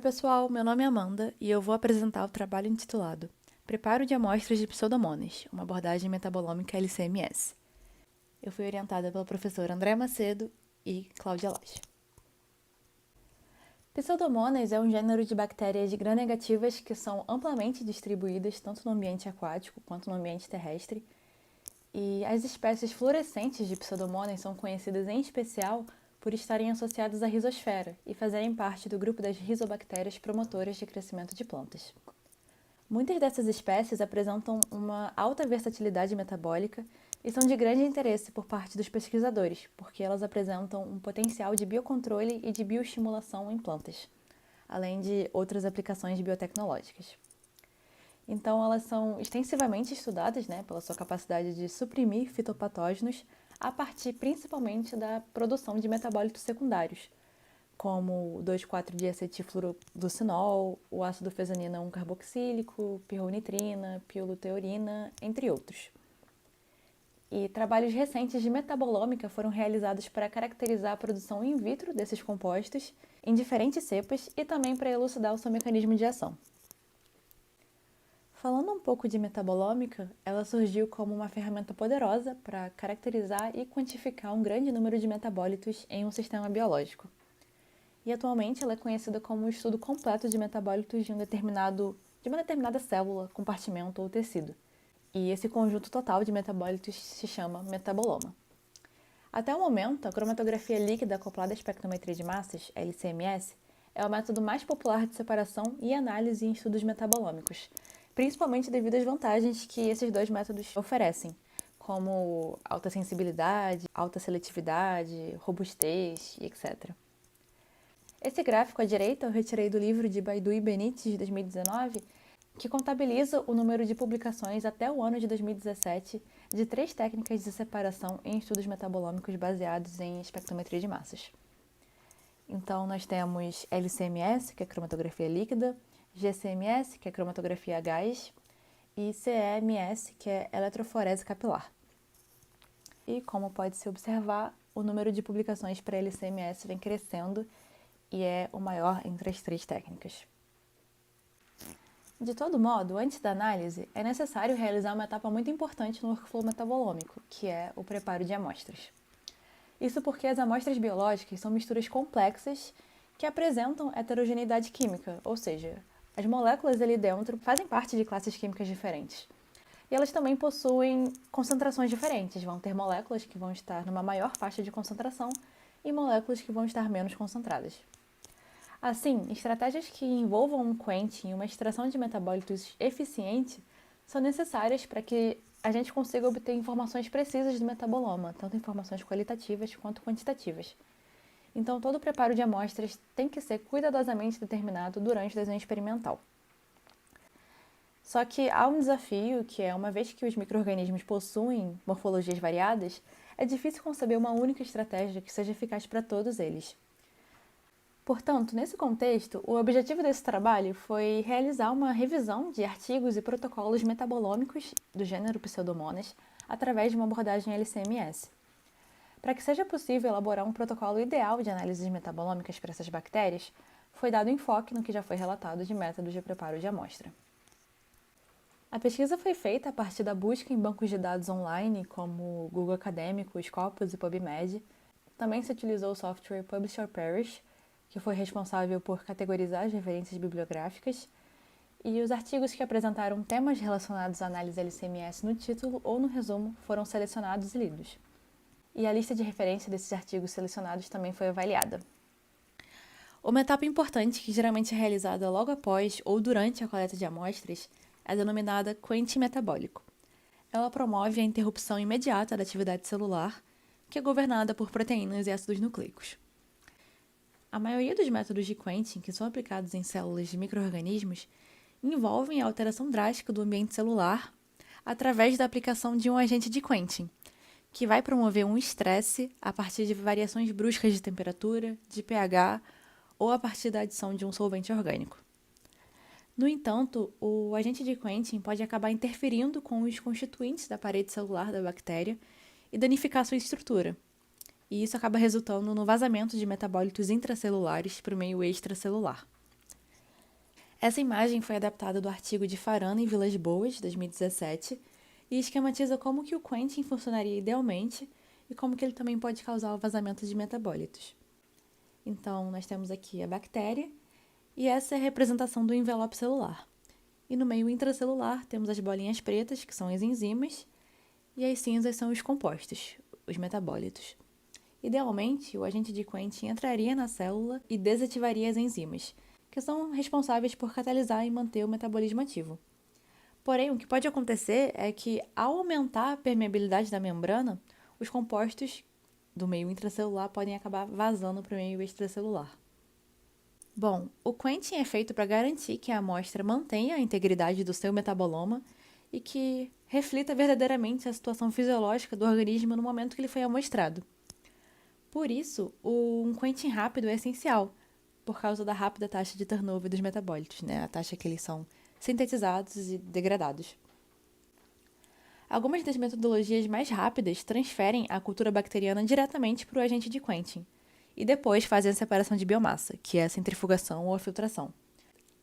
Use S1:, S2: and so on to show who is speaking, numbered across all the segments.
S1: pessoal, meu nome é Amanda e eu vou apresentar o trabalho intitulado Preparo de amostras de Pseudomonas, uma abordagem metabolômica LCMS. Eu fui orientada pela professora Andréa Macedo e Cláudia Lage. Pseudomonas é um gênero de bactérias gram-negativas que são amplamente distribuídas tanto no ambiente aquático quanto no ambiente terrestre. E as espécies fluorescentes de Pseudomonas são conhecidas em especial por estarem associadas à rizosfera e fazerem parte do grupo das rizobactérias promotoras de crescimento de plantas. Muitas dessas espécies apresentam uma alta versatilidade metabólica e são de grande interesse por parte dos pesquisadores, porque elas apresentam um potencial de biocontrole e de bioestimulação em plantas, além de outras aplicações biotecnológicas. Então, elas são extensivamente estudadas, pela sua capacidade de suprimir fitopatógenos a partir principalmente da produção de metabólitos secundários, como o 2,4-diacetilfluoroducinol, o ácido fezanina 1-carboxílico, pirronitrina, pioluteorina, entre outros. E trabalhos recentes de metabolômica foram realizados para caracterizar a produção in vitro desses compostos em diferentes cepas e também para elucidar o seu mecanismo de ação. Falando um pouco de metabolômica, ela surgiu como uma ferramenta poderosa para caracterizar e quantificar um grande número de metabólitos em um sistema biológico. E atualmente ela é conhecida como o estudo completo de metabólitos de uma determinada célula, compartimento ou tecido. E esse conjunto total de metabólitos se chama metaboloma. Até o momento, a cromatografia líquida acoplada à espectrometria de massas, LCMS, é o método mais popular de separação e análise em estudos metabolômicos, principalmente devido às vantagens que esses dois métodos oferecem, como alta sensibilidade, alta seletividade, robustez e etc. Esse gráfico à direita eu retirei do livro de Baidu e Benítez, de 2019, que contabiliza o número de publicações até o ano de 2017 de 3 técnicas de separação em estudos metabolômicos baseados em espectrometria de massas. Então, nós temos LCMS, que é cromatografia líquida, GCMS, que é cromatografia a gás, e CEMS, que é eletroforese capilar. E, como pode-se observar, o número de publicações para LCMS vem crescendo e é o maior entre as 3 técnicas. De todo modo, antes da análise, é necessário realizar uma etapa muito importante no workflow metabolômico, que é o preparo de amostras. Isso porque as amostras biológicas são misturas complexas que apresentam heterogeneidade química, ou seja, as moléculas ali dentro fazem parte de classes químicas diferentes. E elas também possuem concentrações diferentes, vão ter moléculas que vão estar numa maior faixa de concentração e moléculas que vão estar menos concentradas. Assim, estratégias que envolvam um quenching e uma extração de metabólitos eficiente são necessárias para que a gente consiga obter informações precisas do metaboloma, tanto informações qualitativas quanto quantitativas. Então, todo o preparo de amostras tem que ser cuidadosamente determinado durante o desenho experimental. Só que há um desafio que é, uma vez que os micro-organismos possuem morfologias variadas, é difícil conceber uma única estratégia que seja eficaz para todos eles. Portanto, nesse contexto, o objetivo desse trabalho foi realizar uma revisão de artigos e protocolos metabolômicos do gênero Pseudomonas através de uma abordagem LCMS. Para que seja possível elaborar um protocolo ideal de análises metabolômicas para essas bactérias, foi dado enfoque no que já foi relatado de métodos de preparo de amostra. A pesquisa foi feita a partir da busca em bancos de dados online, como Google Acadêmico, Scopus e PubMed. Também se utilizou o software Publish or Perish, que foi responsável por categorizar as referências bibliográficas, e os artigos que apresentaram temas relacionados à análise LCMS no título ou no resumo foram selecionados e lidos. E a lista de referência desses artigos selecionados também foi avaliada. Uma etapa importante, que geralmente é realizada logo após ou durante a coleta de amostras, é denominada quenching metabólico. Ela promove a interrupção imediata da atividade celular, que é governada por proteínas e ácidos nucleicos. A maioria dos métodos de quenching que são aplicados em células de micro-organismos envolvem a alteração drástica do ambiente celular através da aplicação de um agente de quenching, que vai promover um estresse a partir de variações bruscas de temperatura, de pH ou a partir da adição de um solvente orgânico. No entanto, o agente de quenching pode acabar interferindo com os constituintes da parede celular da bactéria e danificar sua estrutura. E isso acaba resultando no vazamento de metabólitos intracelulares para o meio extracelular. Essa imagem foi adaptada do artigo de Farana e Vilas Boas, 2017, e esquematiza como que o quentin funcionaria idealmente e como que ele também pode causar o vazamento de metabólitos. Então, nós temos aqui a bactéria, e essa é a representação do envelope celular. E no meio intracelular temos as bolinhas pretas, que são as enzimas, e as cinzas são os compostos, os metabólitos. Idealmente, o agente de Quentin entraria na célula e desativaria as enzimas, que são responsáveis por catalisar e manter o metabolismo ativo. Porém, o que pode acontecer é que, ao aumentar a permeabilidade da membrana, os compostos do meio intracelular podem acabar vazando para o meio extracelular. Bom, o quentin é feito para garantir que a amostra mantenha a integridade do seu metaboloma e que reflita verdadeiramente a situação fisiológica do organismo no momento que ele foi amostrado. Por isso, um quentin rápido é essencial, por causa da rápida taxa de turnover dos metabólitos, a taxa que eles são sintetizados e degradados. Algumas das metodologias mais rápidas transferem a cultura bacteriana diretamente para o agente de quentin e depois fazem a separação de biomassa, que é a centrifugação ou a filtração,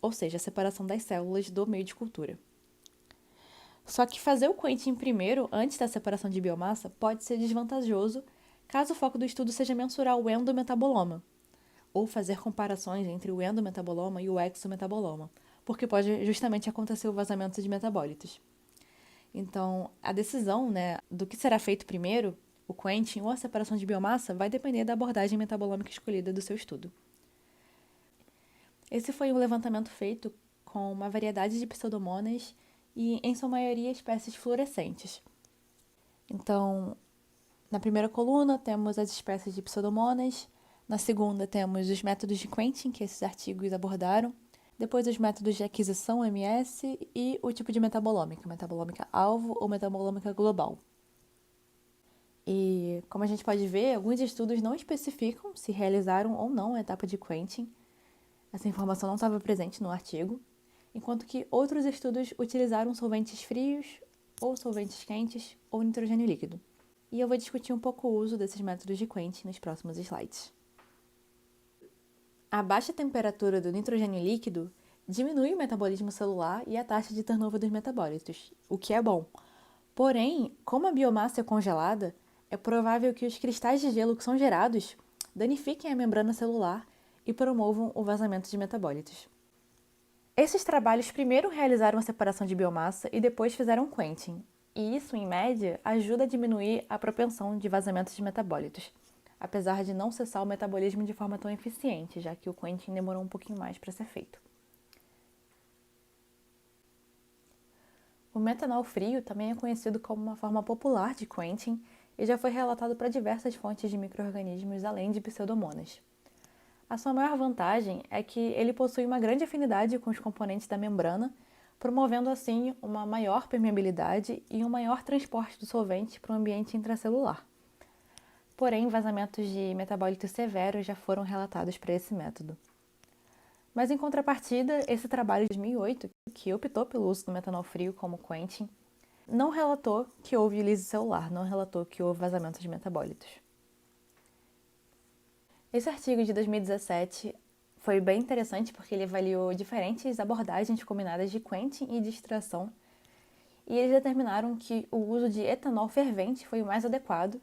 S1: ou seja, a separação das células do meio de cultura. Só que fazer o quentin primeiro, antes da separação de biomassa, pode ser desvantajoso caso o foco do estudo seja mensurar o endometaboloma, ou fazer comparações entre o endometaboloma e o exometaboloma, porque pode justamente acontecer o vazamento de metabólitos. Então, a decisão do que será feito primeiro, o quentin ou a separação de biomassa, vai depender da abordagem metabolômica escolhida do seu estudo. Esse foi um levantamento feito com uma variedade de pseudomonas e, em sua maioria, espécies fluorescentes. Então, na primeira coluna temos as espécies de pseudomonas, na segunda temos os métodos de quentin que esses artigos abordaram, depois os métodos de aquisição MS e o tipo de metabolômica alvo ou metabolômica global. E, como a gente pode ver, alguns estudos não especificam se realizaram ou não a etapa de quentin. Essa informação não estava presente no artigo, enquanto que outros estudos utilizaram solventes frios ou solventes quentes ou nitrogênio líquido. E eu vou discutir um pouco o uso desses métodos de quentin nos próximos slides. A baixa temperatura do nitrogênio líquido diminui o metabolismo celular e a taxa de turnover dos metabólitos, o que é bom. Porém, como a biomassa é congelada, é provável que os cristais de gelo que são gerados danifiquem a membrana celular e promovam o vazamento de metabólitos. Esses trabalhos primeiro realizaram a separação de biomassa e depois fizeram quentin, e isso, em média, ajuda a diminuir a propensão de vazamento de metabólitos, apesar de não cessar o metabolismo de forma tão eficiente, já que o quentin demorou um pouquinho mais para ser feito. O metanol frio também é conhecido como uma forma popular de quentin e já foi relatado para diversas fontes de micro-organismos além de pseudomonas. A sua maior vantagem é que ele possui uma grande afinidade com os componentes da membrana, promovendo assim uma maior permeabilidade e um maior transporte do solvente para o ambiente intracelular. Porém, vazamentos de metabólitos severos já foram relatados para esse método. Mas, em contrapartida, esse trabalho de 2008, que optou pelo uso do metanol frio como quentin, não relatou que houve lise celular, não relatou que houve vazamento de metabólitos. Esse artigo de 2017 foi bem interessante porque ele avaliou diferentes abordagens combinadas de quentin e de extração, e eles determinaram que o uso de etanol fervente foi o mais adequado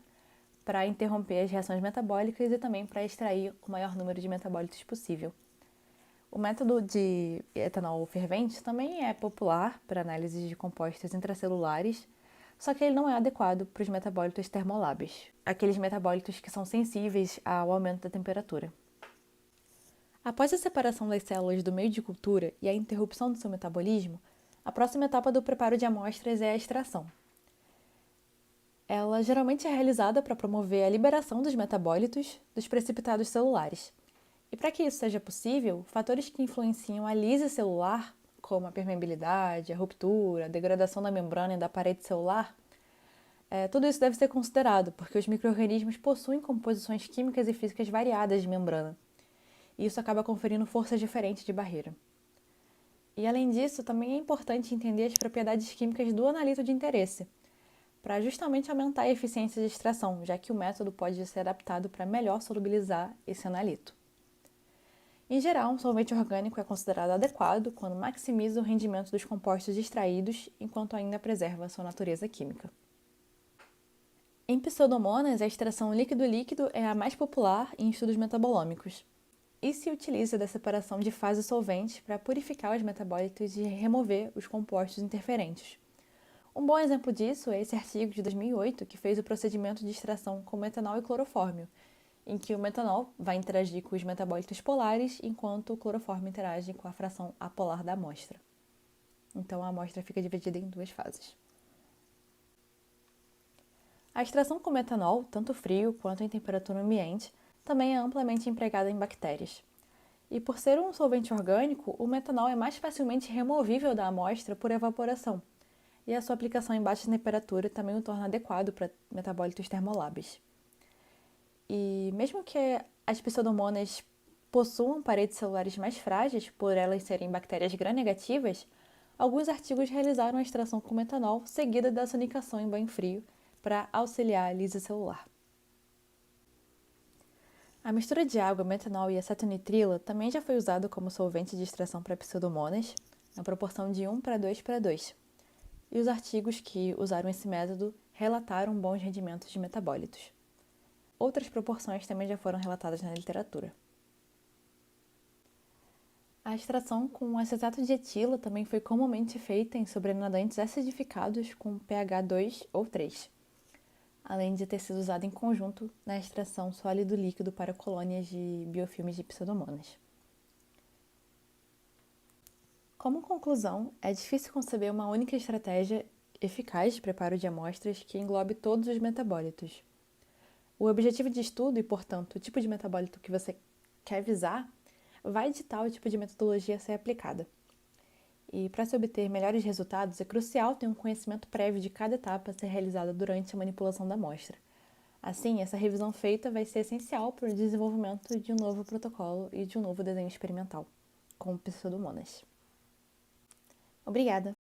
S1: para interromper as reações metabólicas e também para extrair o maior número de metabólitos possível. O método de etanol fervente também é popular para análise de compostos intracelulares, só que ele não é adequado para os metabólitos termolábeis, aqueles metabólitos que são sensíveis ao aumento da temperatura. Após a separação das células do meio de cultura e a interrupção do seu metabolismo, a próxima etapa do preparo de amostras é a extração. Ela geralmente é realizada para promover a liberação dos metabólitos dos precipitados celulares. E para que isso seja possível, fatores que influenciam a lise celular, como a permeabilidade, a ruptura, a degradação da membrana e da parede celular, tudo isso deve ser considerado, porque os micro-organismos possuem composições químicas e físicas variadas de membrana. E isso acaba conferindo forças diferentes de barreira. E além disso, também é importante entender as propriedades químicas do analito de interesse, para justamente aumentar a eficiência de extração, já que o método pode ser adaptado para melhor solubilizar esse analito. Em geral, um solvente orgânico é considerado adequado quando maximiza o rendimento dos compostos extraídos enquanto ainda preserva sua natureza química. Em pseudomonas, a extração líquido-líquido é a mais popular em estudos metabolômicos e se utiliza da separação de fase solvente para purificar os metabólitos e remover os compostos interferentes. Um bom exemplo disso é esse artigo de 2008 que fez o procedimento de extração com metanol e clorofórmio, em que o metanol vai interagir com os metabólitos polares, enquanto o clorofórmio interage com a fração apolar da amostra. Então, a amostra fica dividida em duas fases. A extração com metanol, tanto frio quanto em temperatura ambiente, também é amplamente empregada em bactérias. E por ser um solvente orgânico, o metanol é mais facilmente removível da amostra por evaporação, e a sua aplicação em baixa temperatura também o torna adequado para metabólitos termolábeis. E mesmo que as pseudomonas possuam paredes celulares mais frágeis, por elas serem bactérias gram-negativas, alguns artigos realizaram a extração com metanol seguida da sonicação em banho frio para auxiliar a lise celular. A mistura de água, metanol e acetonitrila também já foi usada como solvente de extração para pseudomonas, na proporção de 1:2:2. E os artigos que usaram esse método relataram bons rendimentos de metabólitos. Outras proporções também já foram relatadas na literatura. A extração com acetato de etila também foi comumente feita em sobrenadantes acidificados com pH 2 ou 3, além de ter sido usada em conjunto na extração sólido-líquido para colônias de biofilmes de pseudomonas. Como conclusão, é difícil conceber uma única estratégia eficaz de preparo de amostras que englobe todos os metabólitos. O objetivo de estudo e, portanto, o tipo de metabólito que você quer visar vai ditar o tipo de metodologia a ser aplicada. E para se obter melhores resultados, é crucial ter um conhecimento prévio de cada etapa a ser realizada durante a manipulação da amostra. Assim, essa revisão feita vai ser essencial para o desenvolvimento de um novo protocolo e de um novo desenho experimental, com pseudomonas. Obrigada!